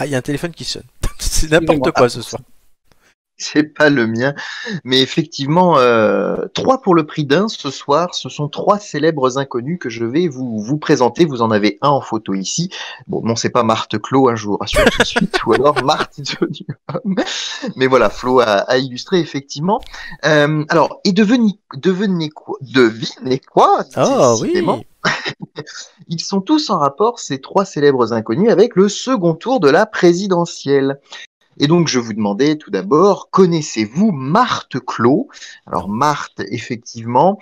Ah, il y a un téléphone qui sonne. C'est n'importe quoi ce soir. C'est pas le mien, mais effectivement, 3 pour le prix d'un ce soir. Ce sont 3 célèbres inconnus que je vais vous présenter. Vous en avez un en photo ici. Bon, non, c'est pas Marthe Clos, hein, je vous rassure tout de suite, ou alors Marthe Duhomme. Mais voilà, Flo a illustré effectivement. Alors, et devinez quoi, Oh décidément. oui. Ils sont tous en rapport, ces 3 célèbres inconnus, avec le second tour de la présidentielle. Et donc, je vous demandais tout d'abord, connaissez-vous Marthe Clos? Alors, Marthe, effectivement,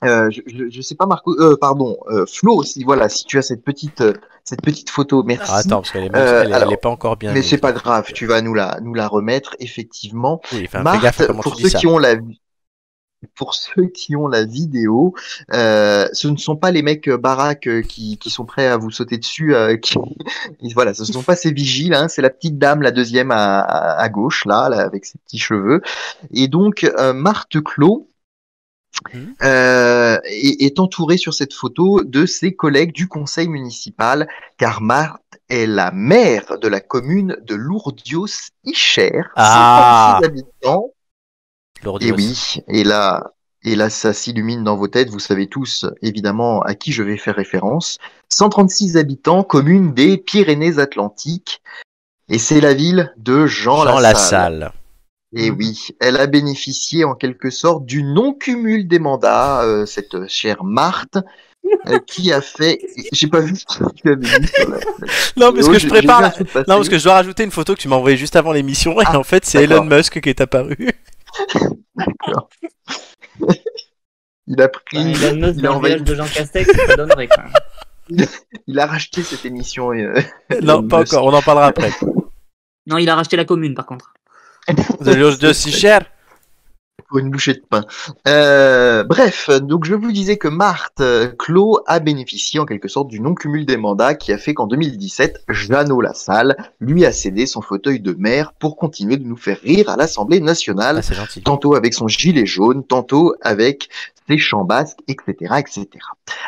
je sais pas, Marco, pardon, Flo aussi, voilà, si tu as cette petite photo, merci. Ah, attends, parce qu'elle est, elle est pas encore bien mais mise. c'est pas grave, tu vas nous la remettre, effectivement. Oui, enfin, fais Marthe, gaffe à comment pour tu dis ceux ça. qui ont pour ceux qui ont la vidéo, ce ne sont pas les mecs baraques qui sont prêts à vous sauter dessus. Voilà, ce ne sont pas ces vigiles, hein, c'est la petite dame, la deuxième à gauche, là, avec ses petits cheveux. Et donc, Marthe Clos est entourée sur cette photo de ses collègues du conseil municipal, car Marthe est la maire de la commune de Lourdios-Icher, Ah, 136 habitants. Et Lourdios. oui, et là, ça s'illumine dans vos têtes. Vous savez tous, évidemment, à qui je vais faire référence. 136 habitants, commune des Pyrénées-Atlantiques. Et c'est la ville de Jean Jean Lassalle. Lassalle. Et oui, elle a bénéficié en quelque sorte du non-cumul des mandats, cette chère Marthe, qui a fait. J'ai pas vu ce que tu avais mis sur la Non, parce vidéo, que je prépare. j'ai vu un truc passer. Non, parce que je dois rajouter une photo que tu m'as envoyée juste avant l'émission. Et Ah, en fait, c'est d'accord. Elon Musk qui est apparu. D'accord. Il a pris. Elon Musk il a dans le envahi. village de Jean Castex, ça donnerait quand même. Il a racheté cette émission. Non, pas encore. On en parlera après. Non, il a racheté la commune par contre. De Lourdios si cher. Pour une bouchée de pain. Bref, donc je vous disais que Marthe Clos a bénéficié en quelque sorte du non-cumul des mandats qui a fait qu'en 2017, Jeannot Lassalle lui a cédé son fauteuil de maire pour continuer de nous faire rire à l'Assemblée nationale, Ah, c'est gentil. tantôt avec son gilet jaune, tantôt avec ses chants basques, etc., etc.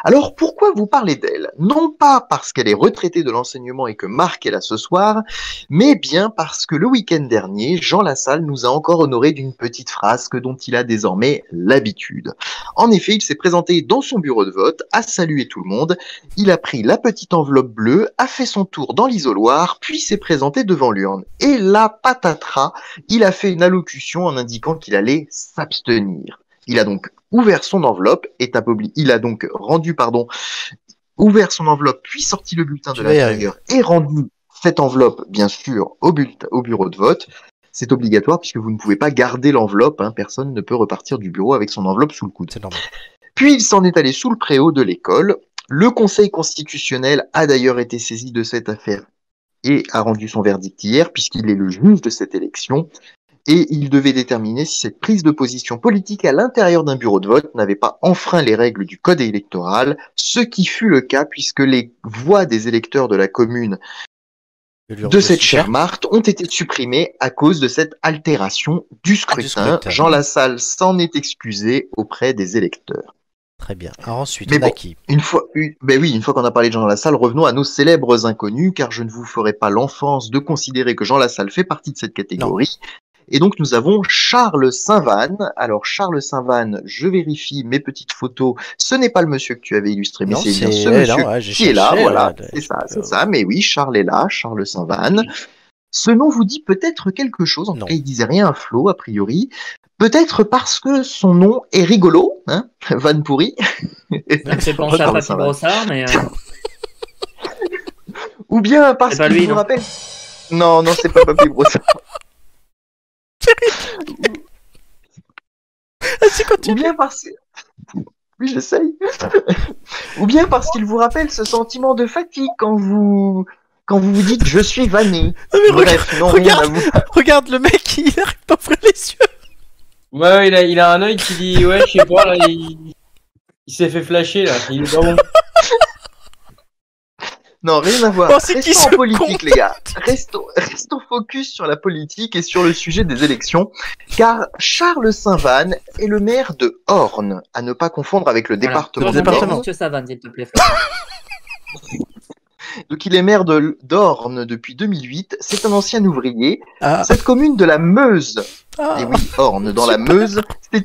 Alors pourquoi vous parlez d'elle? Non pas parce qu'elle est retraitée de l'enseignement et que Marc est là ce soir, mais bien parce que le week-end dernier, Jean Lassalle nous a encore honoré d'une petite frasque dont il a désormais l'habitude. En effet, il s'est présenté dans son bureau de vote, a salué tout le monde, il a pris la petite enveloppe bleue, a fait son tour dans l'isoloir, puis s'est présenté devant l'urne. Et là, patatras, il a fait une allocution en indiquant qu'il allait s'abstenir. Il a donc ouvert son enveloppe, il a donc ouvert son enveloppe, puis sorti le bulletin de l'intérieur et rendu cette enveloppe, bien sûr, au bureau de vote. C'est obligatoire puisque vous ne pouvez pas garder l'enveloppe, hein, personne ne peut repartir du bureau avec son enveloppe sous le coude. C'est normal. Puis il s'en est allé sous le préau de l'école. Le Conseil constitutionnel a d'ailleurs été saisi de cette affaire et a rendu son verdict hier puisqu'il est le juge de cette élection. Et il devait déterminer si cette prise de position politique à l'intérieur d'un bureau de vote n'avait pas enfreint les règles du code électoral, ce qui fut le cas puisque les voix des électeurs de la commune de cette chère Marthe ont été supprimées à cause de cette altération du scrutin. Jean Lassalle s'en est excusé auprès des électeurs. Très bien. Alors ensuite, mais on a qui? Une fois qu'on a parlé de Jean Lassalle, revenons à nos célèbres inconnus, car je ne vous ferai pas l'enfance de considérer que Jean Lassalle fait partie de cette catégorie. Non. Et donc nous avons Charles Saint-Vanne. Alors Charles Saint-Vanne, je vérifie mes petites photos. Ce n'est pas le monsieur que tu avais illustré, mais c'est bien ce monsieur qui est là. Voilà, c'est ça. Mais oui, Charles est là, Charles Saint-Vanne. Ce nom vous dit peut-être quelque chose. En tout cas, il disait rien à Flo, a priori. Peut-être parce que son nom est rigolo, hein, Vanne pourri. C'est penché à Papy Brossard, mais. Ou bien parce qu'il vous rappelle. Non, c'est pas Papy Brossard. Ou bien parce que... Oui, j'essaye. Ou bien parce qu'il vous rappelle ce sentiment de fatigue quand vous vous dites je suis vanné. Bref, regarde le mec, il arrive pas à ouvrir les yeux. Ouais, il a un œil qui dit ouais, je sais pas, là, il s'est fait flasher là, il est pas bon. Non, rien à voir. Restons en politique, les gars. Restons focus sur la politique et sur le sujet des élections, car Charles Saint-Vanne est le maire de Orne, à ne pas confondre avec le département. Monsieur Saint-Vanne, s'il te plaît. Donc il est maire d'Orne depuis 2008. C'est un ancien ouvrier. Ah, Cette commune de la Meuse, et oui, Orne dans la super. Meuse, s'est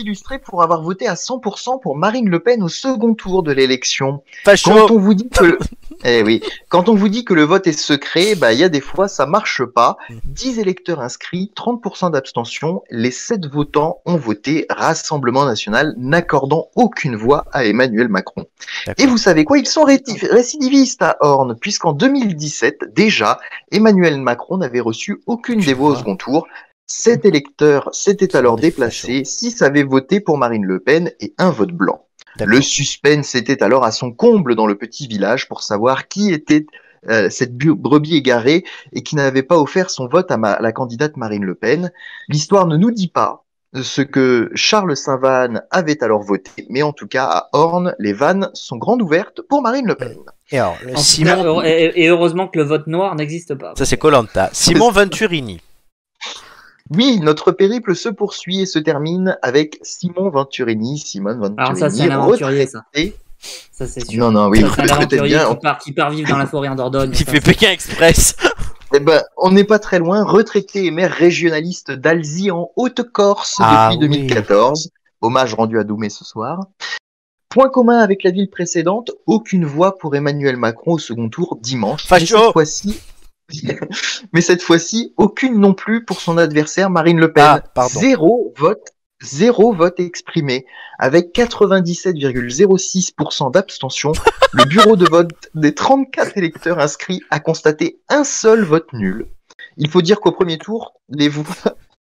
illustré pour avoir voté à 100% pour Marine Le Pen au second tour de l'élection. Quand Facho. on vous dit que, eh oui, quand on vous dit que le vote est secret, bah, il y a des fois, ça marche pas. 10 électeurs inscrits, 30% d'abstention. Les 7 votants ont voté Rassemblement National, n'accordant aucune voix à Emmanuel Macron. Et D'accord. vous savez quoi? Ils sont récidivistes à Orne, puisqu'en 2017, déjà, Emmanuel Macron n'avait reçu aucune des voix au second tour. 7 électeurs s'étaient alors déplacés, 6 avaient voté pour Marine Le Pen et 1 vote blanc. D'accord. Le suspense était alors à son comble dans le petit village pour savoir qui était cette brebis égarée et qui n'avait pas offert son vote à la candidate Marine Le Pen. L'histoire ne nous dit pas ce que Charles Saint-Vanne avait alors voté, mais en tout cas à Orne, les vannes sont grandes ouvertes pour Marine Le Pen. Et alors, En tout Simon, cas, et heureusement que le vote noir n'existe pas. ça c'est Koh-Lanta. Simon Venturini. Oui, notre périple se poursuit et se termine avec Simone Venturini, Alors ça, c'est un aventurier, ça. retraité. Ça, c'est sûr. Non, non, oui, Ça, vous c'est un le traitez aventurier bien. qui part vivre dans la forêt en Dordogne. Qui Ça, fait c'est- Pékin Express. Eh ben, on n'est pas très loin, retraité et maire régionaliste d'Alzey en Haute-Corse Ah depuis 2014. Hommage rendu à Doumé ce soir. Point commun avec la ville précédente, aucune voix pour Emmanuel Macron au second tour dimanche. Facho. Mais cette fois-ci, aucune non plus pour son adversaire Marine Le Pen. Ah, pardon. Zéro vote exprimé. Avec 97,06% d'abstention, le bureau de vote des 34 électeurs inscrits a constaté un seul vote nul. Il faut dire qu'au premier tour, les voix,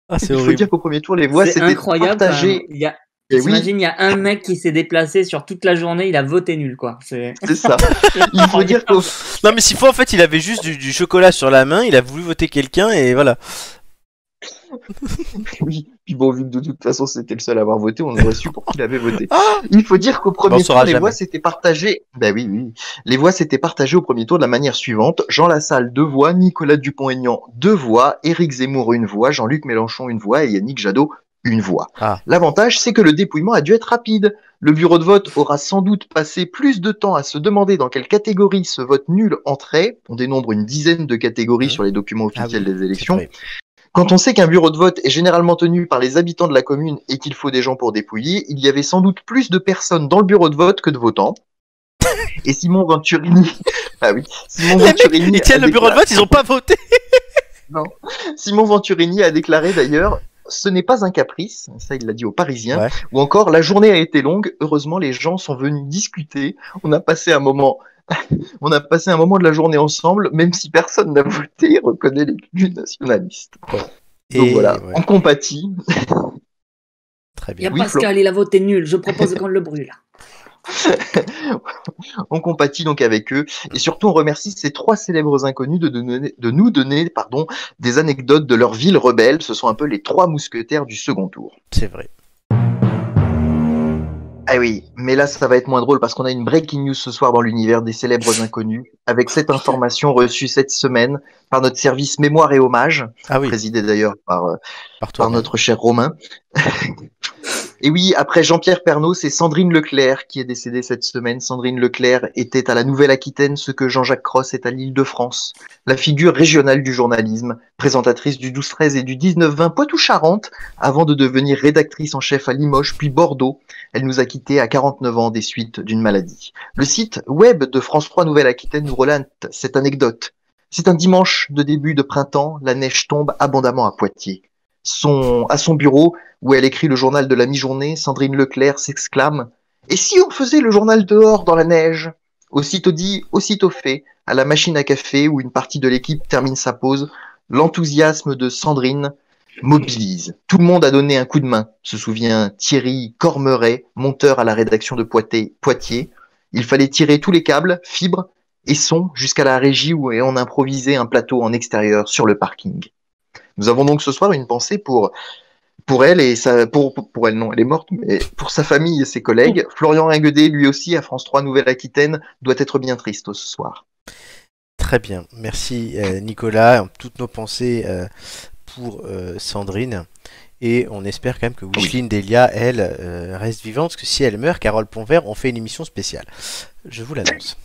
Ah, c'est il faut horrible. dire qu'au premier tour, les voix C'est s'étaient incroyable. quand partagées. même. Et oui, T'imagines, il y a un mec qui s'est déplacé sur toute la journée, il a voté nul, quoi. C'est c'est ça. Il faut dire qu'au Non, mais s'il faut, en fait, il avait juste du chocolat sur la main, il a voulu voter quelqu'un et voilà. Oui, puis bon, vu que de toute façon c'était le seul à avoir voté, on aurait su pour qui il avait voté. Ah, Il faut dire qu'au on premier tour, saura les jamais. voix s'étaient partagées. Ben oui, oui. Les voix s'étaient partagées au premier tour de la manière suivante. Jean Lassalle, 2 voix. Nicolas Dupont-Aignan, 2 voix. Éric Zemmour, 1 voix. Jean-Luc Mélenchon, 1 voix. Et Yannick Jadot, 1 voix. Ah. L'avantage, c'est que le dépouillement a dû être rapide. Le bureau de vote aura sans doute passé plus de temps à se demander dans quelle catégorie ce vote nul entrait. On dénombre une dizaine de catégories sur les documents officiels des élections. C'est vrai. Quand on sait qu'un bureau de vote est généralement tenu par les habitants de la commune et qu'il faut des gens pour dépouiller, il y avait sans doute plus de personnes dans le bureau de vote que de votants. Et Simon Venturini, ah oui, Simon Les mecs, Venturini ils tiennent a le bureau de vote, ils ont pas voté. Simon Venturini a déclaré d'ailleurs, ce n'est pas un caprice, ça il l'a dit aux Parisiens, Ouais. ou encore la journée a été longue, heureusement les gens sont venus discuter, on a passé un moment de la journée ensemble, même si personne n'a voté, reconnaît l'élu nationaliste. Donc Et voilà, ouais, on compatit. très Il y a bien. Oui, Pascal, il a voté nul. Je propose qu'on le brûle. On compatit donc avec eux et surtout on remercie ces 3 célèbres inconnus de nous donner des anecdotes de leur ville rebelle. Ce sont un peu les 3 mousquetaires du second tour. C'est vrai. Ah oui, mais là ça va être moins drôle parce qu'on a une breaking news ce soir dans l'univers des célèbres inconnus avec cette information reçue cette semaine par notre service Mémoire et Hommage, Ah oui, présidé d'ailleurs par toi. notre cher Romain. Et oui, après Jean-Pierre Pernaut, c'est Sandrine Leclerc qui est décédée cette semaine. Sandrine Leclerc était à la Nouvelle-Aquitaine ce que Jean-Jacques Cross est à l'Île-de-France. La figure régionale du journalisme, présentatrice du 12-13 et du 19-20 Poitou-Charentes, avant de devenir rédactrice en chef à Limoges puis Bordeaux. Elle nous a quittés à 49 ans des suites d'une maladie. Le site web de France 3 Nouvelle-Aquitaine nous relate cette anecdote. C'est un dimanche de début de printemps, la neige tombe abondamment à Poitiers. À son bureau, où elle écrit le journal de la mi-journée, Sandrine Leclerc s'exclame « Et si on faisait le journal dehors dans la neige ?» Aussitôt dit, aussitôt fait, à la machine à café où une partie de l'équipe termine sa pause, l'enthousiasme de Sandrine mobilise. Tout le monde a donné un coup de main, se souvient Thierry Cormeret, monteur à la rédaction de Poitiers. Il fallait tirer tous les câbles, fibres et sons jusqu'à la régie où on improvisait un plateau en extérieur sur le parking. Nous avons donc ce soir une pensée pour elle et pour elle non, elle est morte, mais pour sa famille et ses collègues. Florian Ringuedet, lui aussi, à France 3 Nouvelle-Aquitaine, doit être bien triste ce soir. Très bien. Merci Nicolas. Toutes nos pensées pour Sandrine. Et on espère quand même que Wishline Delia, elle, reste vivante. Parce que si elle meurt, Carole Ponvert, on fait une émission spéciale. Je vous l'annonce.